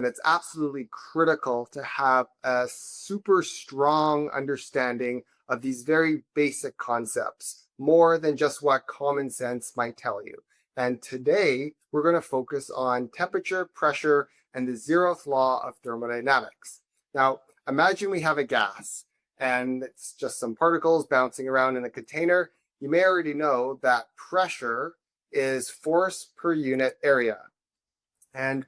And it's absolutely critical to have a super strong understanding of these very basic concepts, more than just what common sense might tell you. And today, we're going to focus on temperature, pressure, and the zeroth law of thermodynamics. Now, imagine we have a gas, and it's just some particles bouncing around in a container. You may already know that pressure is force per unit area. And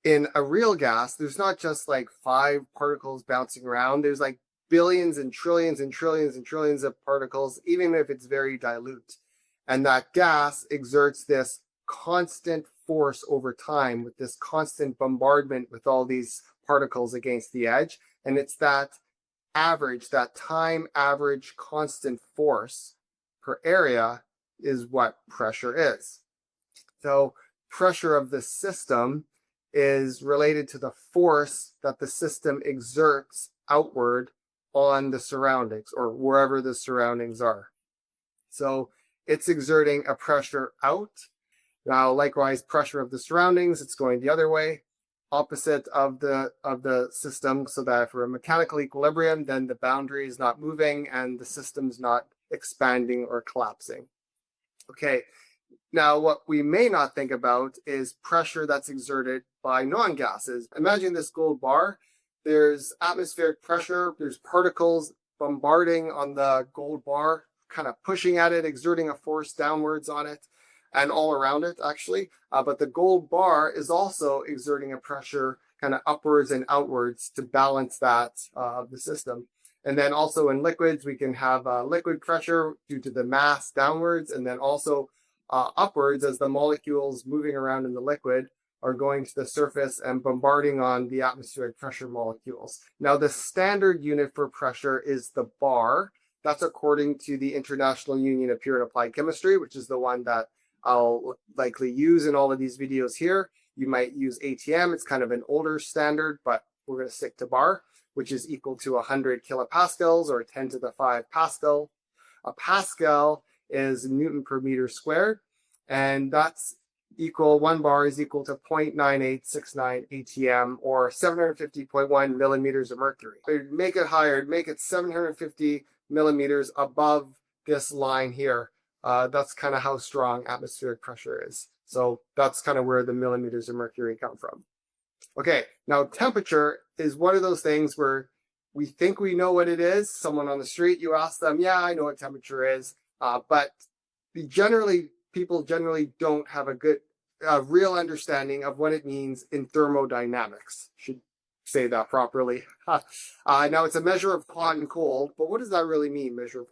in a real gas, there's not just like 5 particles bouncing around. There's like billions and trillions and trillions and trillions of particles, even if it's very dilute. And that gas exerts this constant force over time with this constant bombardment with all these particles against the edge. And it's that average, that time average constant force per area is what pressure is. So pressure of the system is related to the force that the system exerts outward on the surroundings or wherever the surroundings are. So it's exerting a pressure out. Now, likewise, pressure of the surroundings, it's going the other way, opposite of the system, so that for a mechanical equilibrium, then the boundary is not moving and the system's not expanding or collapsing. Okay. Now, what we may not think about is pressure that's exerted by non-gases. Imagine this gold bar. There's atmospheric pressure. There's particles bombarding on the gold bar, kind of pushing at it, exerting a force downwards on it and all around it, actually. But the gold bar is also exerting a pressure kind of upwards and outwards to balance that of the system. And then also in liquids, we can have liquid pressure due to the mass downwards, and then also upwards as the molecules moving around in the liquid are going to the surface and bombarding on the atmospheric pressure molecules. Now, the standard unit for pressure is the bar. That's according to the International Union of Pure and Applied Chemistry, which is the one that I'll likely use in all of these videos here. You might use ATM. It's kind of an older standard, but we're going to stick to bar, which is equal to 100 kilopascals or 10 to the 5 Pascal. A Pascal is Newton per meter squared, and that's equal, 1 bar is equal to 0.9869 ATM or 750.1 millimeters of mercury. I'd make it higher, make it 750 millimeters above this line here. That's kind of how strong atmospheric pressure is. So that's kind of where the millimeters of mercury come from. Okay, now temperature is one of those things where we think we know what it is. Someone on the street, you ask them, yeah, I know what temperature is. But people generally don't have a real understanding of what it means in thermodynamics. Should say that properly. Now, it's a measure of hot and cold, but what does that really mean, measure of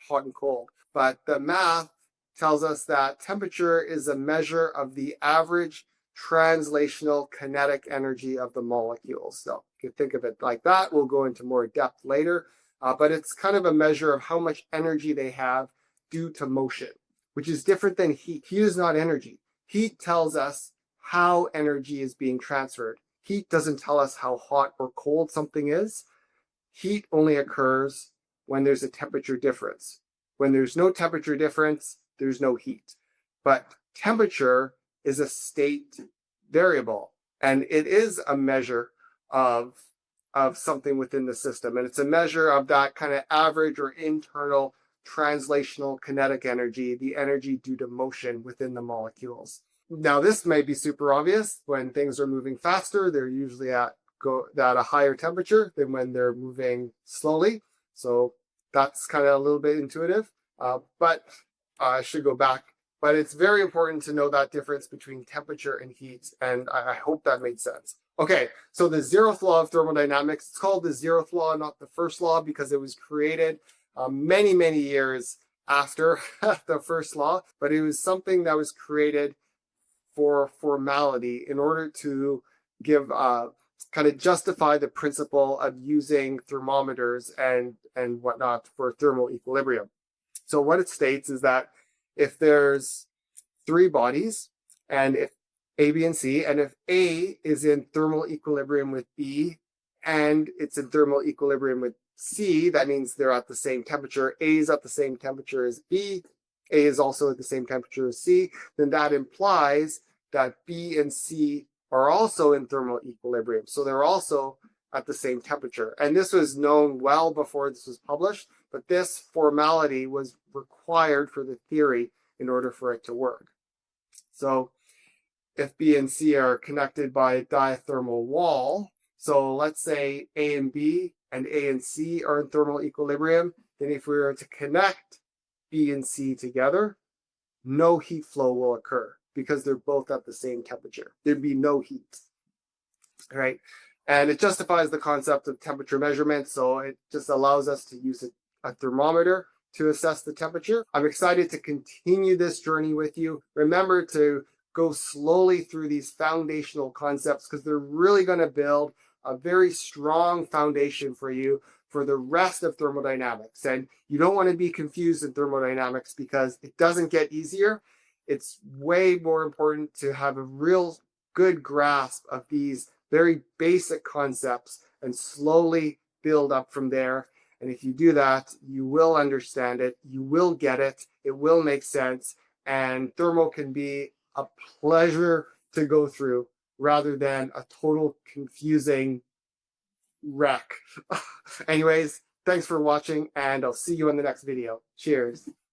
hot and cold? But the math tells us that temperature is a measure of the average translational kinetic energy of the molecules. So you can think of it like that. We'll go into more depth later, but it's kind of a measure of how much energy they have due to motion, which is different than heat. Heat is not energy. Heat tells us how energy is being transferred. Heat doesn't tell us how hot or cold something is. Heat only occurs when there's a temperature difference. When there's no temperature difference, there's no heat. But temperature is a state variable, and it is a measure of something within the system. And it's a measure of that kind of average or internal translational kinetic energy, the energy due to motion within the molecules. Now, this may be super obvious. When things are moving faster, they're usually at a higher temperature than when they're moving slowly. So that's kind of a little bit intuitive, but I should go back. But it's very important to know that difference between temperature and heat, and I hope that made sense. Okay, so the zeroth law of thermodynamics, it's called the zeroth law, not the first law, because it was created many, many years after the first law, but it was something that was created for formality in order to give kind of justify the principle of using thermometers and whatnot for thermal equilibrium. So what it states is that if there's 3 bodies, and if A, B, and C, and if A is in thermal equilibrium with B, and it's in thermal equilibrium with C, that means they're at the same temperature. A is at the same temperature as B. A is also at the same temperature as C. Then that implies that B and C are also in thermal equilibrium. So they're also at the same temperature. And this was known well before this was published, but this formality was required for the theory in order for it to work. So if B and C are connected by a diathermal wall, so let's say A and B and A and C are in thermal equilibrium, then if we were to connect B and C together, no heat flow will occur because they're both at the same temperature. There'd be no heat, right? And it justifies the concept of temperature measurement. So it just allows us to use a thermometer to assess the temperature. I'm excited to continue this journey with you. Remember to go slowly through these foundational concepts because they're really going to build a very strong foundation for you for the rest of thermodynamics. And you don't want to be confused in thermodynamics because it doesn't get easier. It's way more important to have a real good grasp of these very basic concepts and slowly build up from there. And if you do that, you will understand it, you will get it, it will make sense, and thermo can be a pleasure to go through rather than a total confusing wreck. Anyways, thanks for watching, and I'll see you in the next video. Cheers.